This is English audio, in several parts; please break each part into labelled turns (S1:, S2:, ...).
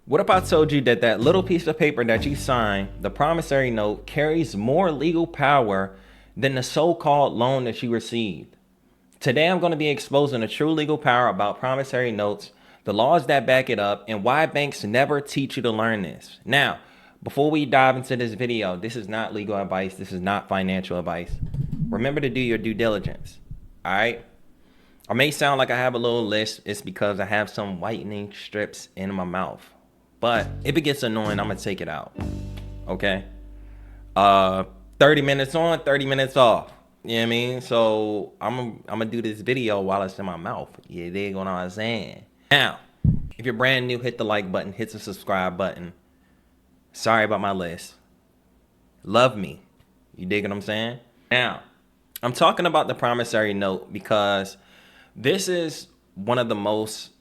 S1: What if I told you that that little piece of paper that you signed, the promissory note, carries more legal power than the so-called loan that you received? Today, I'm going to be exposing the true legal power about promissory notes, the laws that back it up, and why banks never teach you to learn this. Now, before we dive into this video, this is not legal advice. This is not financial advice. Remember to do your due diligence. All right? I may sound like I have a little list. It's because I have some whitening strips in my mouth. But if it gets annoying, I'm going to take it out. Okay? 30 minutes on, 30 minutes off. You know what I mean? So I'm gonna do this video while it's in my mouth. You dig what I'm saying? Now, if you're brand new, hit the like button, hit the subscribe button. Sorry about my list. Love me. You dig what I'm saying? Now, I'm talking about the promissory note because this is one of the most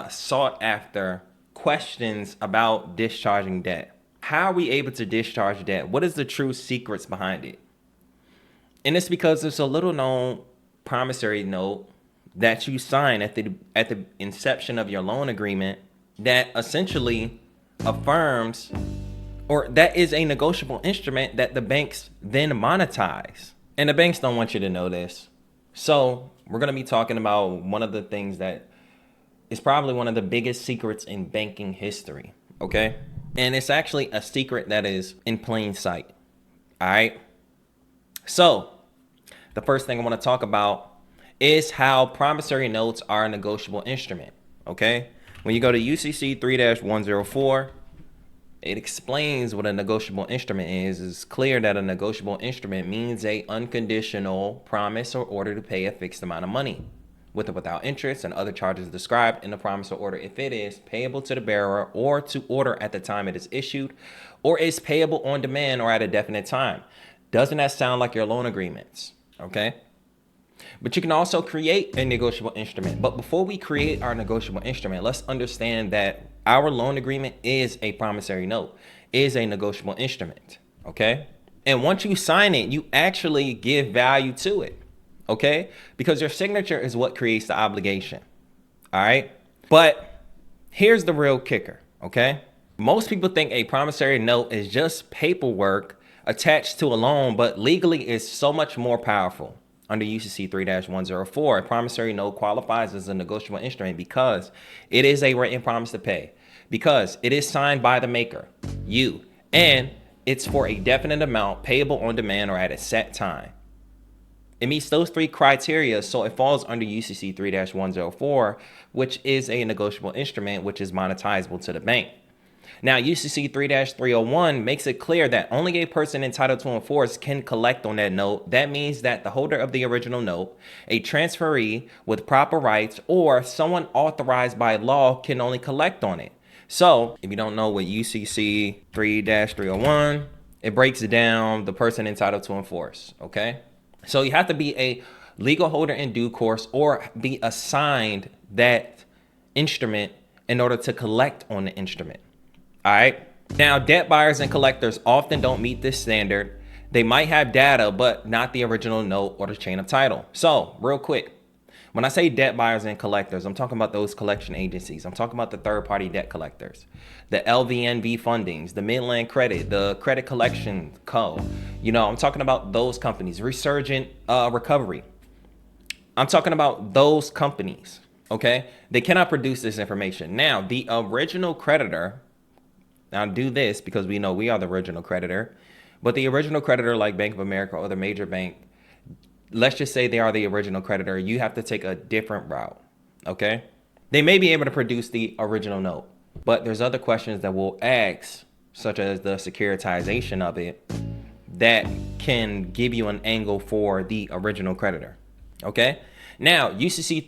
S1: sought after questions about discharging debt. How are we able to discharge debt? What is the true secrets behind it? And it's because there's a little known promissory note that you sign at the inception of your loan agreement that essentially affirms, or that is a negotiable instrument that the banks then monetize. And the banks don't want you to know this. So we're going to be talking about one of the things that is probably one of the biggest secrets in banking history. Okay? And it's actually a secret that is in plain sight. All right? So the first thing I want to talk about is how promissory notes are a negotiable instrument. Okay? When you go to UCC 3-104, it explains what a negotiable instrument is. It's clear that a negotiable instrument means a unconditional promise or order to pay a fixed amount of money, with or without interest and other charges described in the promise or order, if it is payable to the bearer or to order at the time it is issued, or is payable on demand or at a definite time. Doesn't that sound like your loan agreements? Okay. But you can also create a negotiable instrument. But before we create our negotiable instrument, let's understand that our loan agreement is a promissory note, is a negotiable instrument. Okay. And once you sign it, you actually give value to it. Okay. Because your signature is what creates the obligation. All right. But here's the real kicker. Okay. Most people think a promissory note is just paperwork attached to a loan, but legally it's so much more powerful. Under UCC 3-104, a promissory note qualifies as a negotiable instrument because it is a written promise to pay, because it is signed by the maker, you, and it's for a definite amount payable on demand or at a set time. It meets those three criteria, so it falls under UCC 3-104, which is a negotiable instrument, which is monetizable to the bank. Now, UCC 3-301 makes it clear that only a person entitled to enforce can collect on that note. That means that the holder of the original note, a transferee with proper rights, or someone authorized by law can only collect on it. So, if you don't know what UCC 3-301, it breaks down the person entitled to enforce, okay? So you have to be a legal holder in due course or be assigned that instrument in order to collect on the instrument. All right. Now, debt buyers and collectors often don't meet this standard. They might have data, but not the original note or the chain of title. So real quick, when I say debt buyers and collectors, I'm talking about those collection agencies. I'm talking about the third-party debt collectors, the LVNV fundings, the Midland Credit, the Credit Collection Co. You know, I'm talking about those companies, Resurgent Recovery. I'm talking about those companies. Okay. They cannot produce this information. Now, the original creditor, now do this because we know we are the original creditor, but the original creditor like Bank of America or the major bank, let's just say they are the original creditor. You have to take a different route. Okay. They may be able to produce the original note, but there's other questions that we'll ask, such as the securitization of it, that can give you an angle for the original creditor. Okay. Now, UCC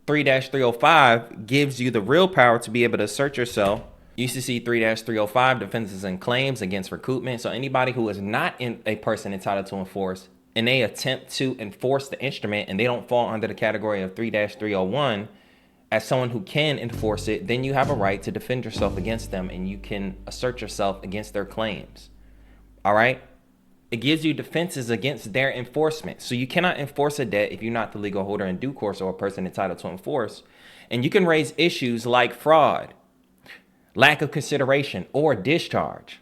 S1: 3-305 gives you the real power to be able to assert yourself. UCC 3-305, defenses and claims against recoupment. So anybody who is not a person entitled to enforce and they attempt to enforce the instrument and they don't fall under the category of 3-301 as someone who can enforce it, then you have a right to defend yourself against them and you can assert yourself against their claims. All right. It gives you defenses against their enforcement. So you cannot enforce a debt if you're not the legal holder in due course or a person entitled to enforce. And you can raise issues like fraud. lack of consideration, or discharge.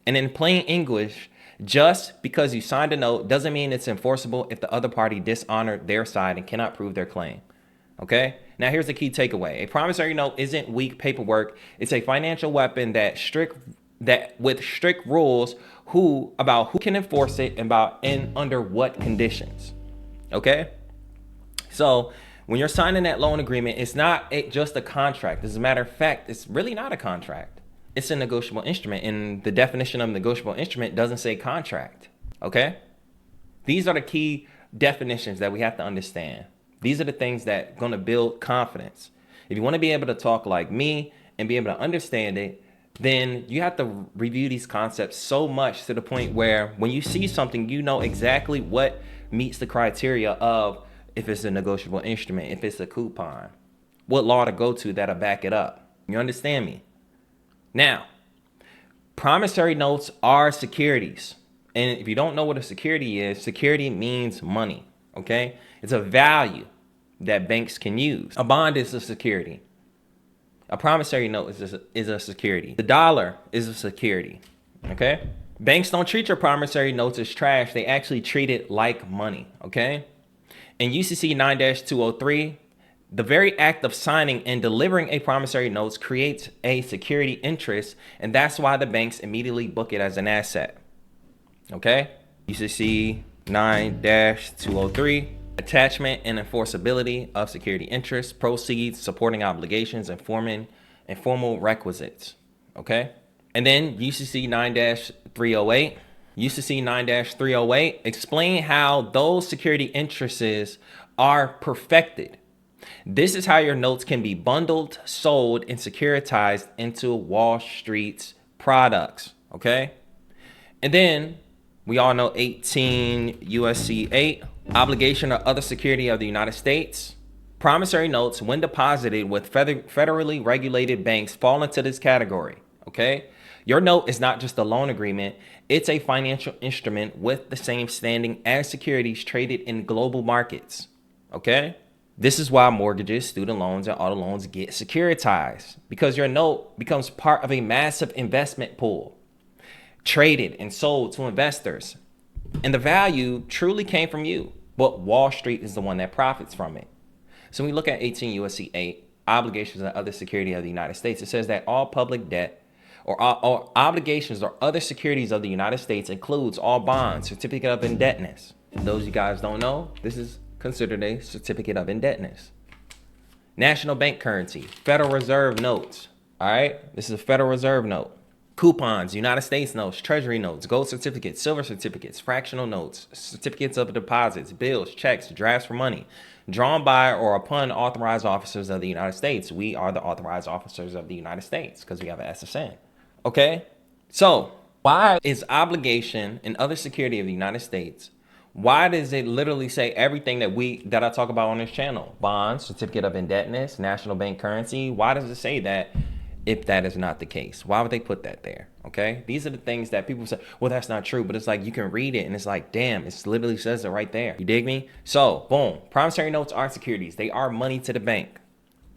S1: And in plain English, just because you signed a note doesn't mean it's enforceable if the other party dishonored their side and cannot prove their claim. Okay? Now here's the key takeaway. A promissory note isn't weak paperwork. It's a financial weapon that with strict rules about who can enforce it and under what conditions. Okay? So when you're signing that loan agreement, it's not just a contract. As a matter of fact, it's really not a contract. It's a negotiable instrument, and the definition of negotiable instrument doesn't say contract. Okay? These are the key definitions that we have to understand. These are the things that are going to build confidence. If you want to be able to talk like me and be able to understand it, then you have to review these concepts so much to the point where when you see something, you know exactly what meets the criteria of if it's a negotiable instrument, if it's a coupon, what law to go to that'll back it up. You understand me? Now, promissory notes are securities. And if you don't know what a security is, security means money, okay? It's a value that banks can use. A bond is a security. A promissory note is a security. The dollar is a security, okay? Banks don't treat your promissory notes as trash. They actually treat it like money, okay? In UCC 9-203, the very act of signing and delivering a promissory notes creates a security interest, and that's why the banks immediately book it as an asset. Okay? UCC 9-203, attachment and enforceability of security interests, proceeds, supporting obligations, and formal requisites. Okay? And then UCC 9-308. UCC 9-308 explain how those security interests are perfected. This is how your notes can be bundled, sold, and securitized into Wall Street's products, okay? And then we all know 18 USC 8, obligation or other security of the United States. Promissory notes, when deposited with federally regulated banks, fall into this category, okay? Your note is not just a loan agreement. It's a financial instrument with the same standing as securities traded in global markets, okay? This is why mortgages, student loans, and auto loans get securitized, because your note becomes part of a massive investment pool, traded and sold to investors. And the value truly came from you, but Wall Street is the one that profits from it. So when we look at 18 USC 8, obligations and other security of the United States, it says that all public debt or obligations or other securities of the United States includes all bonds, certificate of indebtedness. Those you guys don't know, this is considered a certificate of indebtedness. National bank currency, Federal Reserve notes. All right, this is a Federal Reserve note. Coupons, United States notes, Treasury notes, gold certificates, silver certificates, fractional notes, certificates of deposits, bills, checks, drafts for money, drawn by or upon authorized officers of the United States. We are the authorized officers of the United States because we have an SSN. Okay, so why is obligation and other security of the United States? Why does it literally say everything that I talk about on this channel? Bonds, certificate of indebtedness, national bank currency. Why does it say that if that is not the case? Why would they put that there? Okay, these are the things that people say, well, that's not true. But it's like you can read it and it's like, damn, it literally says it right there. You dig me? So, boom. Promissory notes are securities. They are money to the bank.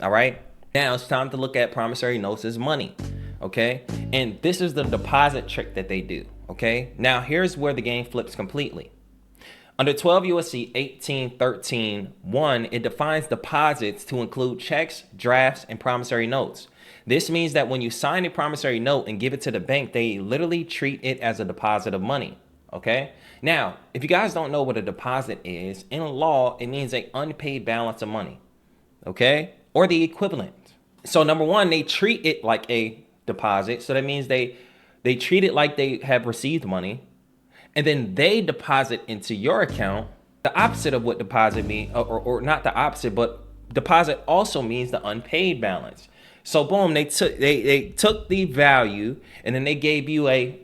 S1: All right. Now it's time to look at promissory notes as money. Okay. And this is the deposit trick that they do. Okay. Now here's where the game flips completely. Under 12 USC 1813(1), it defines deposits to include checks, drafts, and promissory notes. This means that when you sign a promissory note and give it to the bank, they literally treat it as a deposit of money. Okay. Now, if you guys don't know what a deposit is, in law, it means an unpaid balance of money. Okay. Or the equivalent. So number one, they treat it like a deposit. So that means they treat it like they have received money. And then they deposit into your account. The opposite of what deposit means, or not the opposite, but deposit also means the unpaid balance. So boom, they took the value and then they gave you a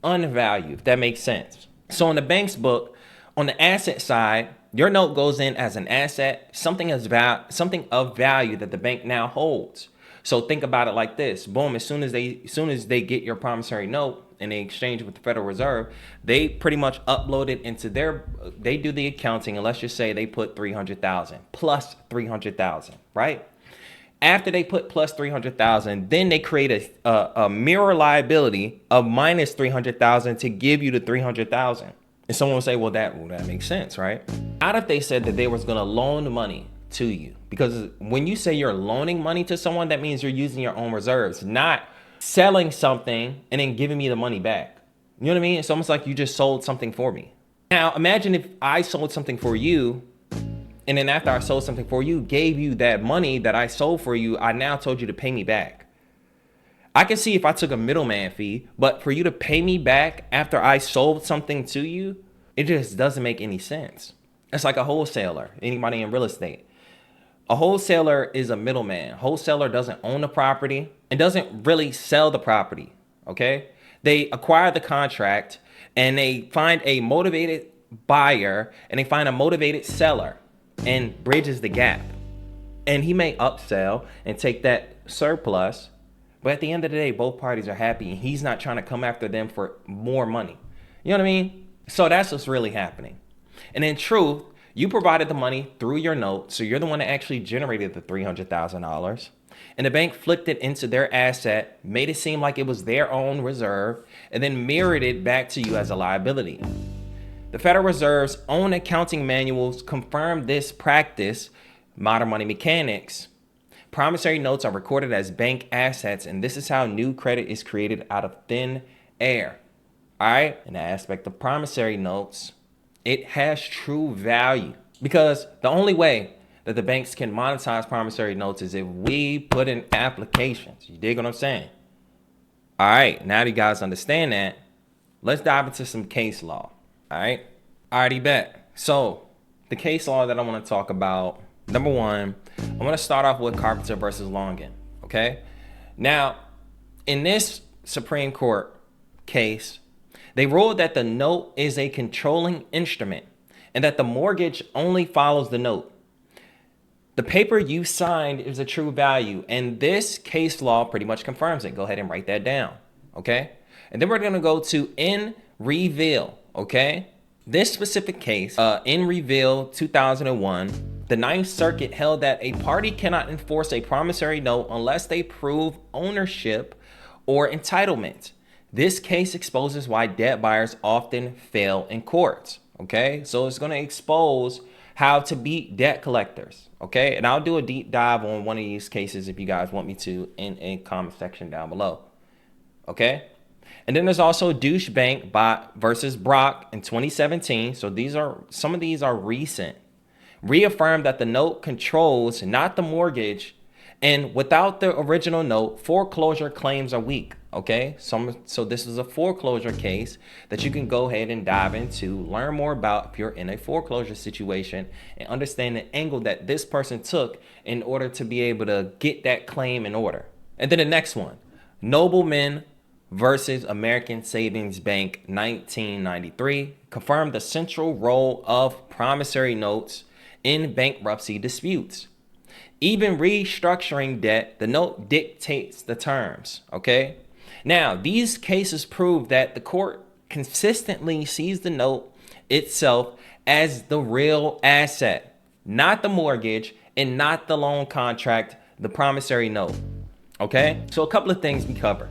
S1: unvalue, if that makes sense. So in the bank's book, on the asset side, your note goes in as an asset, something of value that the bank now holds. So think about it like this. Boom, as soon as they get your promissory note and they exchange it with the Federal Reserve, they pretty much upload it into they do the accounting, and let's just say they put 300,000 plus 300,000, right? After they put plus 300,000, then they create a mirror liability of minus 300,000 to give you the 300,000. And someone will say, well, that makes sense, right? Not if they said that they was going to loan money to you, because when you say you're loaning money to someone, that means you're using your own reserves, not selling something and then giving me the money back. You know what I mean? It's almost like you just sold something for me. Now, imagine if I sold something for you, and then after I sold something for you, gave you that money that I sold for you, I now told you to pay me back. I can see if I took a middleman fee, but for you to pay me back after I sold something to you, it just doesn't make any sense. It's like a wholesaler, anybody in real estate. A wholesaler is a middleman. Wholesaler doesn't own the property and doesn't really sell the property, okay? They acquire the contract and they find a motivated buyer and they find a motivated seller and bridges the gap. And he may upsell and take that surplus, but at the end of the day, both parties are happy and he's not trying to come after them for more money. You know what I mean? So that's what's really happening. And in truth, you provided the money through your note, so you're the one that actually generated the $300,000. And the bank flipped it into their asset, made it seem like it was their own reserve, and then mirrored it back to you as a liability. The Federal Reserve's own accounting manuals confirm this practice. Modern money mechanics. Promissory notes are recorded as bank assets, and this is how new credit is created out of thin air. All right? In the aspect of promissory notes, it has true value, because the only way that the banks can monetize promissory notes is if we put in applications. You dig what I'm saying? All right, now that you guys understand that, let's dive into some case law. All right, alrighty, bet. So the case law that I want to talk about, number one, I'm going to start off with Carpenter versus Longen. Okay, now in this Supreme Court case, they ruled that the note is a controlling instrument and that the mortgage only follows the note. The paper you signed is a true value, and this case law pretty much confirms it. Go ahead and write that down, okay? And then we're going to go to in reveal, okay? This specific case, in reveal 2001, the Ninth Circuit held that a party cannot enforce a promissory note unless they prove ownership or entitlement. This case exposes why debt buyers often fail in courts, okay? So it's going to expose how to beat debt collectors, okay? And I'll do a deep dive on one of these cases if you guys want me to in comment section down below, okay? And then there's also Deutsche Bank versus Brock in 2017. So some of these are recent. Reaffirmed that the note controls, not the mortgage, and without the original note, foreclosure claims are weak. Okay, so this is a foreclosure case that you can go ahead and dive into, learn more about if you're in a foreclosure situation, and understand the angle that this person took in order to be able to get that claim in order. And then the next one, Nobleman versus American Savings Bank 1993, confirmed the central role of promissory notes in bankruptcy disputes. Even restructuring debt, the note dictates the terms, okay? Now, these cases prove that the court consistently sees the note itself as the real asset, not the mortgage and not the loan contract, the promissory note, okay? So a couple of things we cover.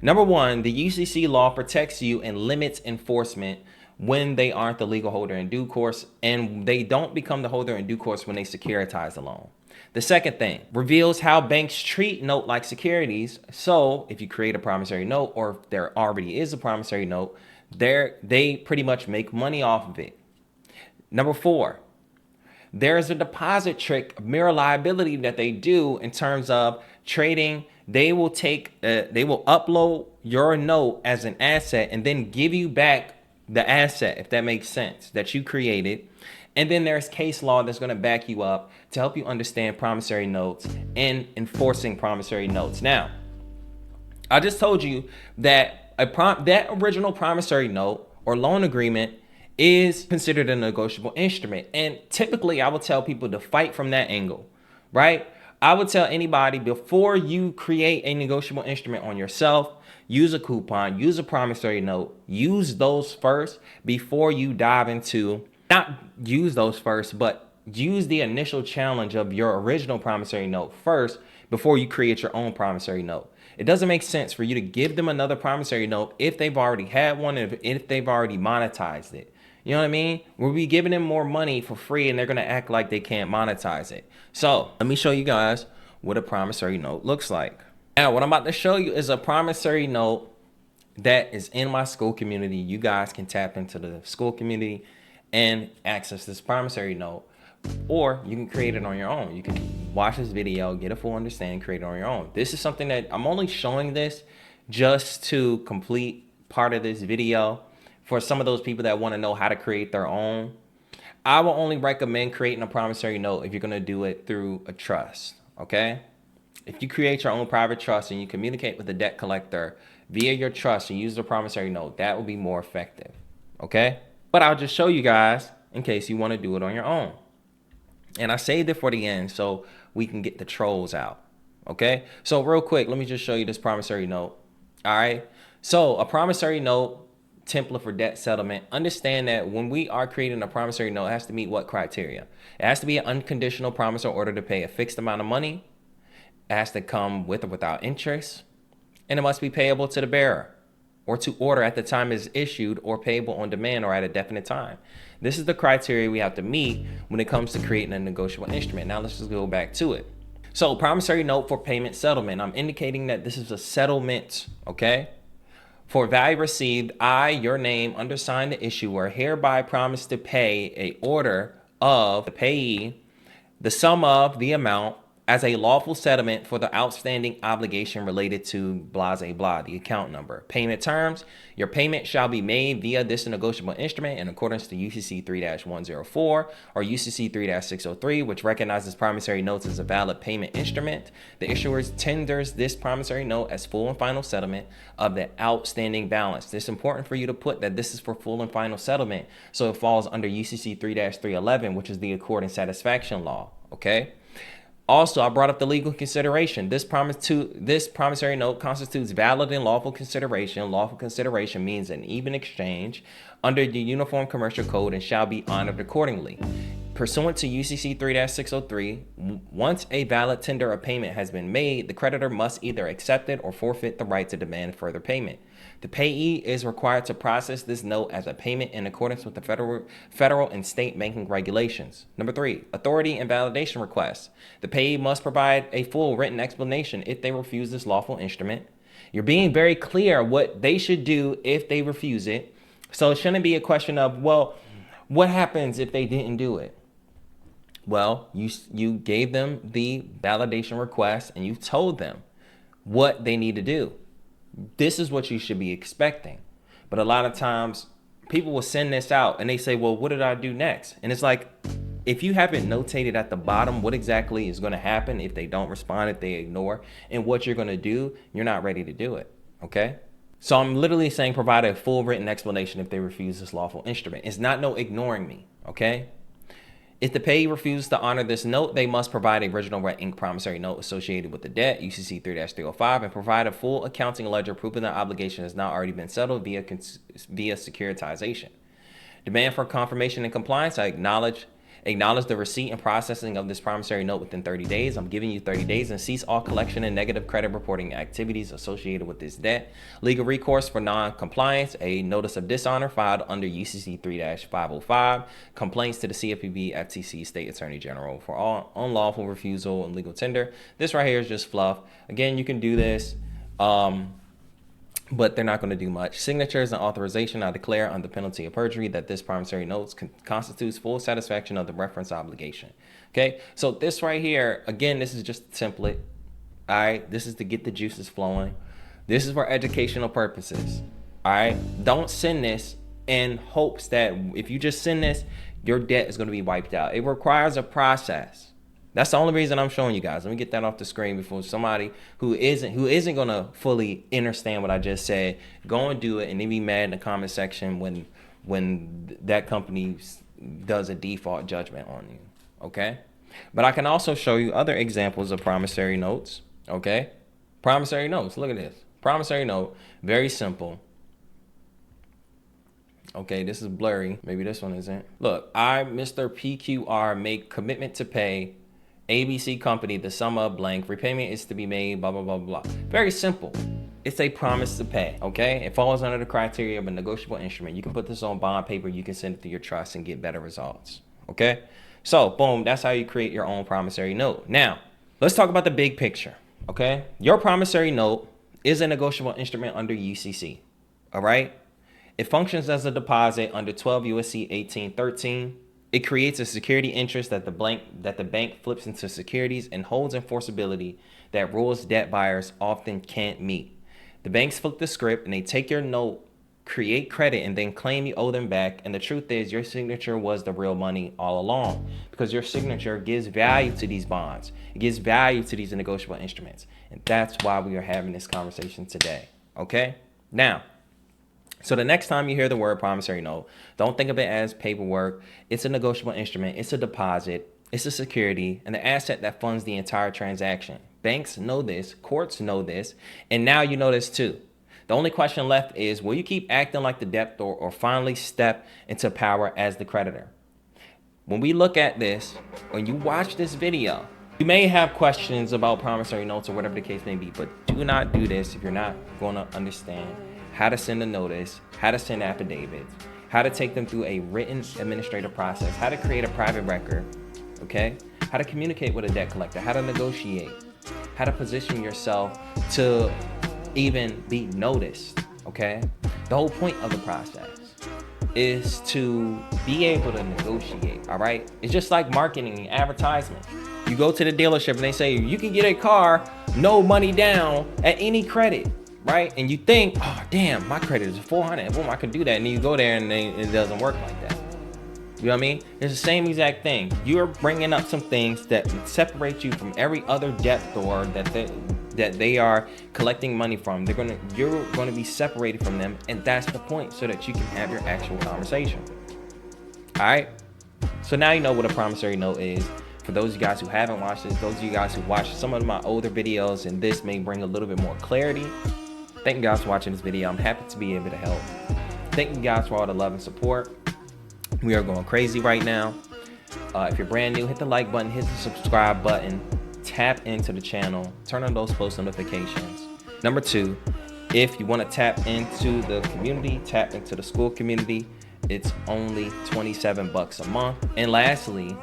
S1: Number one, the UCC law protects you and limits enforcement when they aren't the legal holder in due course, and they don't become the holder in due course when they securitize the loan. The second thing, reveals how banks treat note-like securities. So if you create a promissory note, or if there already is a promissory note, they pretty much make money off of it. Number four, there's a deposit trick, mirror liability that they do in terms of trading. They will upload your note as an asset and then give you back the asset, if that makes sense, that you created. And then there's case law that's going to back you up to help you understand promissory notes and enforcing promissory notes. Now, I just told you that that original promissory note or loan agreement is considered a negotiable instrument. And typically I would tell people to fight from that angle, right? I would tell anybody, before you create a negotiable instrument on yourself, use a coupon, use a promissory note, use those first before you dive into, not use those first, but use the initial challenge of your original promissory note first before you create your own promissory note. It doesn't make sense for you to give them another promissory note if they've already had one, if they've already monetized it. You know what I mean? We'll be giving them more money for free and they're going to act like they can't monetize it. So let me show you guys what a promissory note looks like. Now, what I'm about to show you is a promissory note that is in my school community. You guys can tap into the school community and access this promissory note, or you can create it on your own. You can watch this video, get a full understanding, create it on your own. This is something that I'm only showing this just to complete part of this video for some of those people that want to know how to create their own. I will only recommend creating a promissory note if you're going to do it through a trust, okay? If you create your own private trust and you communicate with the debt collector via your trust and use the promissory note, that will be more effective, okay? But I'll just show you guys in case you want to do it on your own. And I saved it for the end so we can get the trolls out, okay? So real quick, let me just show you this promissory note, all right? So a promissory note template for debt settlement. Understand that when we are creating a promissory note, it has to meet what criteria? It has to be an unconditional promise or order to pay a fixed amount of money. It has to come with or without interest, and it must be payable to the bearer or to order at the time it is issued, or payable on demand or at a definite time. This is the criteria we have to meet when it comes to creating a negotiable instrument. Now let's just go back to it. So promissory note for payment settlement. I'm indicating that this is a settlement, okay? For value received, I, your name, undersigned the issuer, hereby promise to pay a order of the payee the sum of the amount as a lawful settlement for the outstanding obligation related to blah, blah, the account number. Payment terms, your payment shall be made via this negotiable instrument in accordance to UCC 3-104 or UCC 3-603, which recognizes promissory notes as a valid payment instrument. The issuer tenders this promissory note as full and final settlement of the outstanding balance. It's important for you to put that this is for full and final settlement, so it falls under UCC 3-311, which is the accord and satisfaction law, okay? Also, I brought up the legal consideration. This promissory note constitutes valid and lawful consideration. Lawful consideration means an even exchange under the Uniform Commercial Code and shall be honored accordingly. Pursuant to UCC 3-603, once a valid tender of payment has been made, the creditor must either accept it or forfeit the right to demand further payment. The payee is required to process this note as a payment in accordance with the federal and state banking regulations. Number 3, authority and validation requests. The payee must provide a full written explanation if they refuse this lawful instrument. You're being very clear what they should do if they refuse it. So it shouldn't be a question of, well, what happens if they didn't do it? Well, you gave them the validation request and you told them what they need to do. This is what you should be expecting. But a lot of times people will send this out and they say, well, what did I do next? And it's like, if you haven't notated at the bottom what exactly is going to happen if they don't respond, if they ignore, and what you're going to do, you're not ready to do it, okay? So I'm literally saying provide a full written explanation if they refuse this lawful instrument. It's not no ignoring me, okay? If the payee refuses to honor this note, they must provide a original red ink promissory note associated with the debt, UCC 3-305, and provide a full accounting ledger proving their obligation has not already been settled via securitization. Demand for confirmation and compliance. I acknowledge the receipt and processing of this promissory note within 30 days. I'm giving you 30 days and cease all collection and negative credit reporting activities associated with this debt. Legal recourse for non-compliance, a notice of dishonor filed under UCC 3-505, complaints to the CFPB, FTC, State Attorney General for all unlawful refusal and legal tender. This right here is just fluff. Again, you can do this. But they're not going to do much. Signatures and authorization. I declare under penalty of perjury that this promissory note constitutes full satisfaction of the reference obligation. Okay, so this right here, again, this is just a template. All right, this is to get the juices flowing. This is for educational purposes. All right, don't send this in hopes that if you just send this, your debt is going to be wiped out. It requires a process. That's the only reason I'm showing you guys. Let me get that off the screen before somebody who isn't gonna fully understand what I just said go and do it and then be mad in the comment section when that company does a default judgment on you. Okay, but I can also show you other examples of promissory notes. Okay, promissory notes. Look at this promissory note. Very simple. Okay, this is blurry. Maybe this one isn't. Look, I, Mr. PQR, make commitment to pay ABC company the sum of blank. Repayment is to be made, blah, blah, blah, blah. Very simple. It's a promise to pay, okay? It falls under the criteria of a negotiable instrument. You can put this on bond paper. You can send it to your trust and get better results, okay? So, boom, that's how you create your own promissory note. Now, let's talk about the big picture, okay? Your promissory note is a negotiable instrument under UCC, all right? It functions as a deposit under 12 U.S.C. 1813. It creates a security interest that the bank flips into securities and holds enforceability that rules debt buyers often can't meet. The banks flip the script and they take your note, create credit, and then claim you owe them back. And the truth is your signature was the real money all along, because your signature gives value to these bonds. It gives value to these negotiable instruments. And that's why we are having this conversation today. Okay? Now, so the next time you hear the word promissory note, don't think of it as paperwork. It's a negotiable instrument. It's a deposit. It's a security and the asset that funds the entire transaction. Banks know this. Courts know this. And now you know this too. The only question left is, will you keep acting like the debtor or finally step into power as the creditor? When we look at this, when you watch this video, you may have questions about promissory notes or whatever the case may be, but do not do this if you're not going to understand how to send a notice, how to send affidavits, how to take them through a written administrative process, how to create a private record, okay? How to communicate with a debt collector, how to negotiate, how to position yourself to even be noticed, okay? The whole point of the process is to be able to negotiate, all right? It's just like marketing and advertisement. You go to the dealership and they say, you can get a car, no money down at any credit. Right? And you think, oh, damn, my credit is 400. Boom, I can do that. And then you go there and it doesn't work like that. You know what I mean? It's the same exact thing. You're bringing up some things that separate you from every other debtor that they are collecting money from. You're going to be separated from them. And that's the point, so that you can have your actual conversation. All right? So now you know what a promissory note is. For those of you guys who haven't watched this, those of you guys who watched some of my older videos, and this may bring a little bit more clarity. Thank you guys for watching this video. I'm happy to be able to help. Thank you guys for all the love and support. We are going crazy right now. If you're brand new, hit the like button, hit the subscribe button, tap into the channel, turn on those post notifications. Number 2, if you want to tap into the community, tap into the school community, it's only $27 a month. And lastly,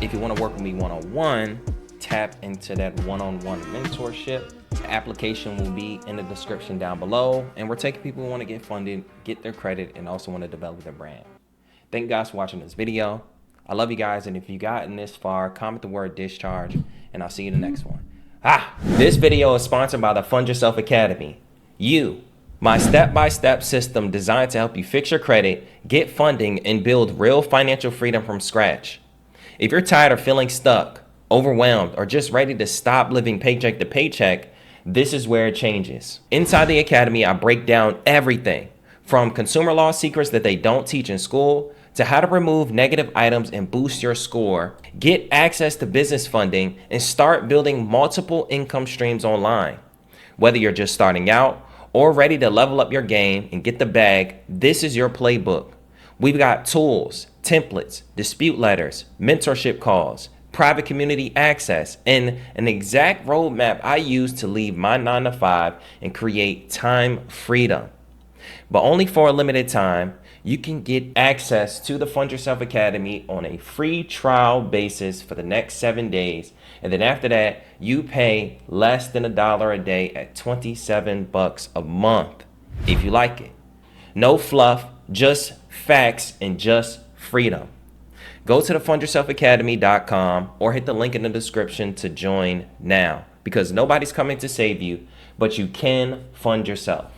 S1: if you want to work with me one-on-one, tap into that one-on-one mentorship. The application will be in the description down below. And we're taking people who want to get funded, get their credit, and also want to develop their brand. Thank you guys for watching this video. I love you guys. And if you've gotten this far, comment the word discharge, and I'll see you in the next one. This video is sponsored by the Fund Yourself Academy. My step-by-step system designed to help you fix your credit, get funding, and build real financial freedom from scratch. If you're tired of feeling stuck, overwhelmed, or just ready to stop living paycheck to paycheck, this is where it changes. Inside the Academy, I break down everything from consumer law secrets that they don't teach in school to how to remove negative items and boost your score, get access to business funding, and start building multiple income streams online. Whether you're just starting out or ready to level up your game and get the bag, this is your playbook. We've got tools, templates, dispute letters, mentorship calls, private community access, and an exact roadmap I use to leave my 9-to-5 and create time freedom. But only for a limited time, you can get access to the Fund Yourself Academy on a free trial basis for the next 7 days. And then after that, you pay less than $1 a day at $27 a month, if you like it. No fluff, just facts and just freedom. Go to thefundyourselfacademy.com or hit the link in the description to join now, because nobody's coming to save you, but you can fund yourself.